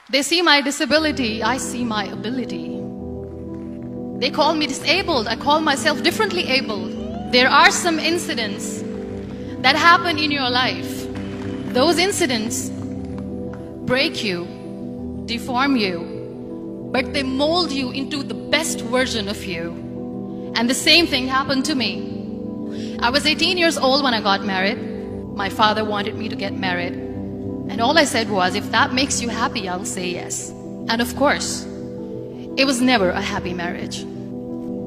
They see my disability, I see my ability. They call me disabled, I call myself differently abled. There are some incidents that happen in your life. Those incidents break you, deform you, but they mold you into the best version of you. And the same thing happened to me. I was 18 years old when I got married. My father wanted me to get married. And all I said was, if that makes you happy, I'll say yes. And of course, it was never a happy marriage.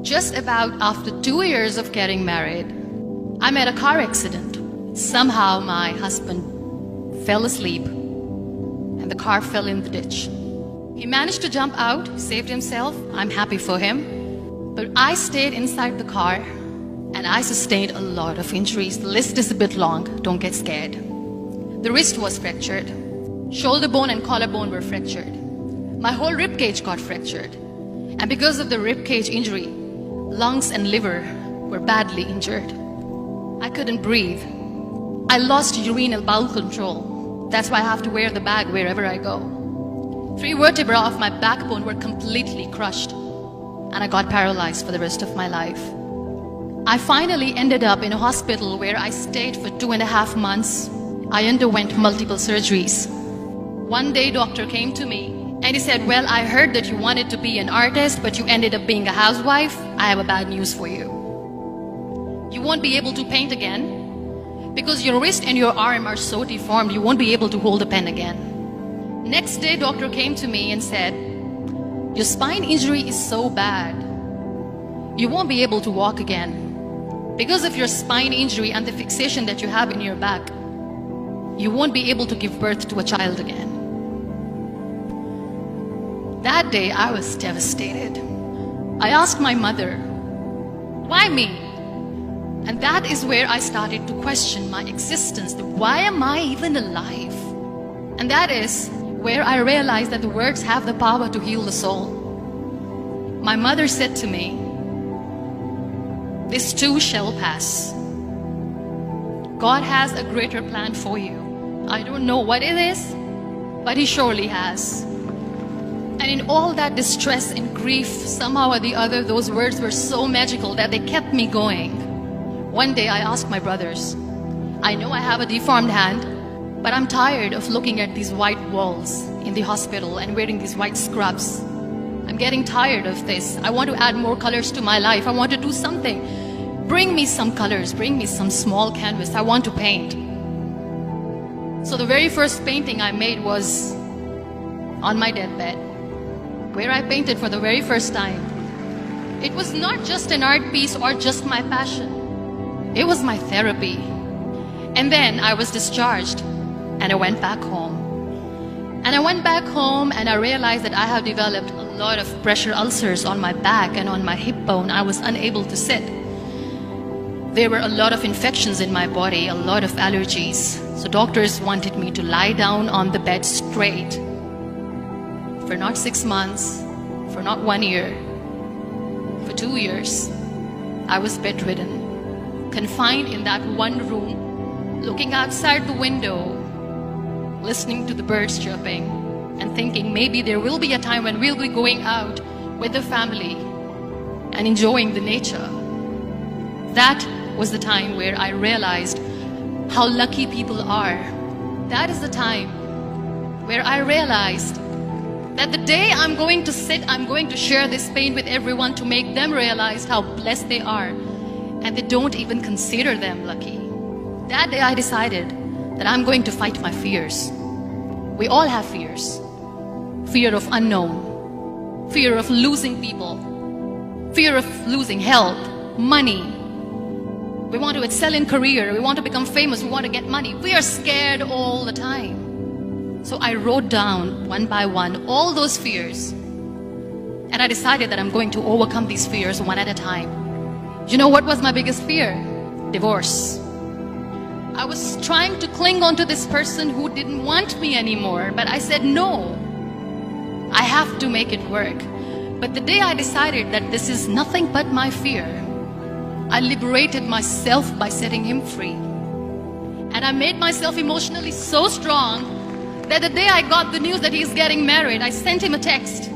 Just about after 2 years of getting married, I met a car accident. Somehow my husband fell asleep and the car fell in the ditch. He managed to jump out, saved himself. I'm happy for him. But I stayed inside the car and I sustained a lot of injuries. The list is a bit long, don't get scared. The wrist was fractured. Shoulder bone and collarbone were fractured. My whole rib cage got fractured. And because of the rib cage injury, lungs and liver were badly injured. I couldn't breathe. I lost urinary bowel control. That's why I have to wear the bag wherever I go. 3 vertebrae of my backbone were completely crushed. And I got paralyzed for the rest of my life. I finally ended up in a hospital where I stayed for 2.5 months. I underwent multiple surgeries. One day, doctor came to me and he said, well, I heard that you wanted to be an artist, but you ended up being a housewife. I have a bad news for you. You won't be able to paint again because your wrist and your arm are so deformed, you won't be able to hold a pen again. Next day, doctor came to me and said, your spine injury is so bad, you won't be able to walk again. Because of your spine injury and the fixation that you have in your back, you won't be able to give birth to a child again. That day, I was devastated. I asked my mother, why me? And that is where I started to question my existence. Why am I even alive? And that is where I realized that the words have the power to heal the soul. My mother said to me, this too shall pass. God has a greater plan for you. I don't know what it is, but He surely has. And in all that distress and grief, somehow or the other, those words were so magical that they kept me going. One day I asked my brothers, I know I have a deformed hand, but I'm tired of looking at these white walls in the hospital and wearing these white scrubs. I'm getting tired of this. I want to add more colors to my life. I want to do something. Bring me some colors, bring me some small canvas. I want to paint. So the very first painting I made was on my deathbed, where I painted for the very first time. It was not just an art piece or just my passion. It was my therapy. And then I was discharged and I went back home. And I went back home and I realized that I have developed a lot of pressure ulcers on my back and on my hip bone. I was unable to sit. There were a lot of infections in my body, a lot of allergies. So doctors wanted me to lie down on the bed straight for not 6 months, for not 1 year, for 2 years. I was bedridden, confined in that one room, looking outside the window, listening to the birds chirping and thinking maybe there will be a time when we'll be going out with the family and enjoying the nature. That was the time where I realized how lucky people are. That is the time where I realized that the day I'm going to sit, I'm going to share this pain with everyone to make them realize how blessed they are, and they don't even consider them lucky. That day I decided that I'm going to fight my fears. We all have fears. Fear of unknown, fear of losing people, fear of losing health, money. We want to excel in career, we want to become famous, we want to get money. We are scared all the time. So I wrote down one by one all those fears. And I decided that I'm going to overcome these fears one at a time. You know what was my biggest fear? Divorce. I was trying to cling on to this person who didn't want me anymore, but I said no. I have to make it work. But the day I decided that this is nothing but my fear, I liberated myself by setting him free. And I made myself emotionally so strong that the day I got the news that he's getting married, I sent him a text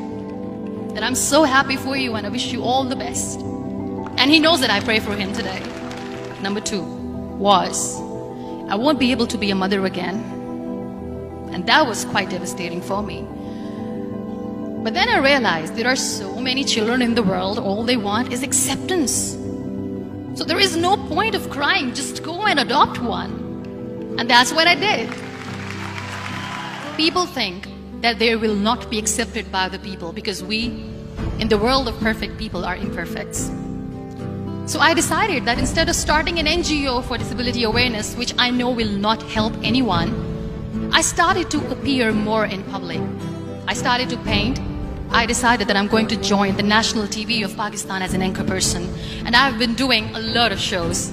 that I'm so happy for you and I wish you all the best. And he knows that I pray for him today. Number 2 was, I won't be able to be a mother again. And that was quite devastating for me. But then I realized there are so many children in the world, all they want is acceptance. So there is no point of crying, just go and adopt one. And that's what I did. People think that they will not be accepted by the people because we, in the world of perfect people, are imperfect. So I decided that instead of starting an NGO for disability awareness, which I know will not help anyone, I started to appear more in public. I started to paint. I decided that I'm going to join the national TV of Pakistan as an anchor person. And I've been doing a lot of shows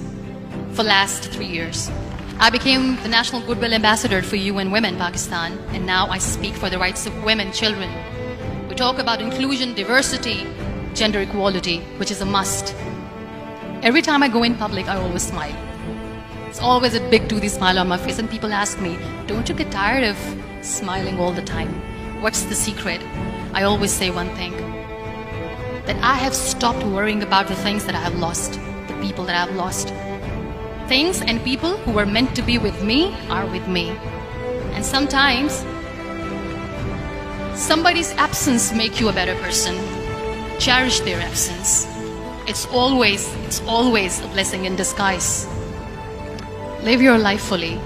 for the last 3 years. I became the National Goodwill Ambassador for UN Women Pakistan, and now I speak for the rights of women, children. We talk about inclusion, diversity, gender equality, which is a must. Every time I go in public, I always smile. It's always a big toothy smile on my face, and people ask me, don't you get tired of smiling all the time? What's the secret? I always say one thing, that I have stopped worrying about the things that I have lost, the people that I have lost. Things and people who were meant to be with me are with me. And sometimes, somebody's absence makes you a better person. Cherish their absence. It's always a blessing in disguise. Live your life fully.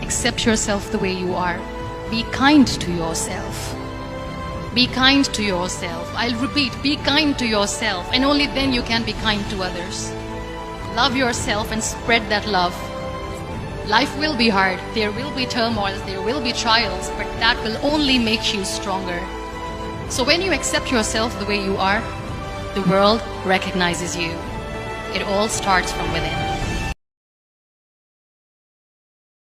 Accept yourself the way you are. Be kind to yourself. Be kind to yourself. I'll repeat, be kind to yourself, and only then you can be kind to others. Love yourself and spread that love. Life will be hard. There will be turmoils, there will be trials, but that will only make you stronger. So when you accept yourself the way you are, the world recognizes you. It all starts from within.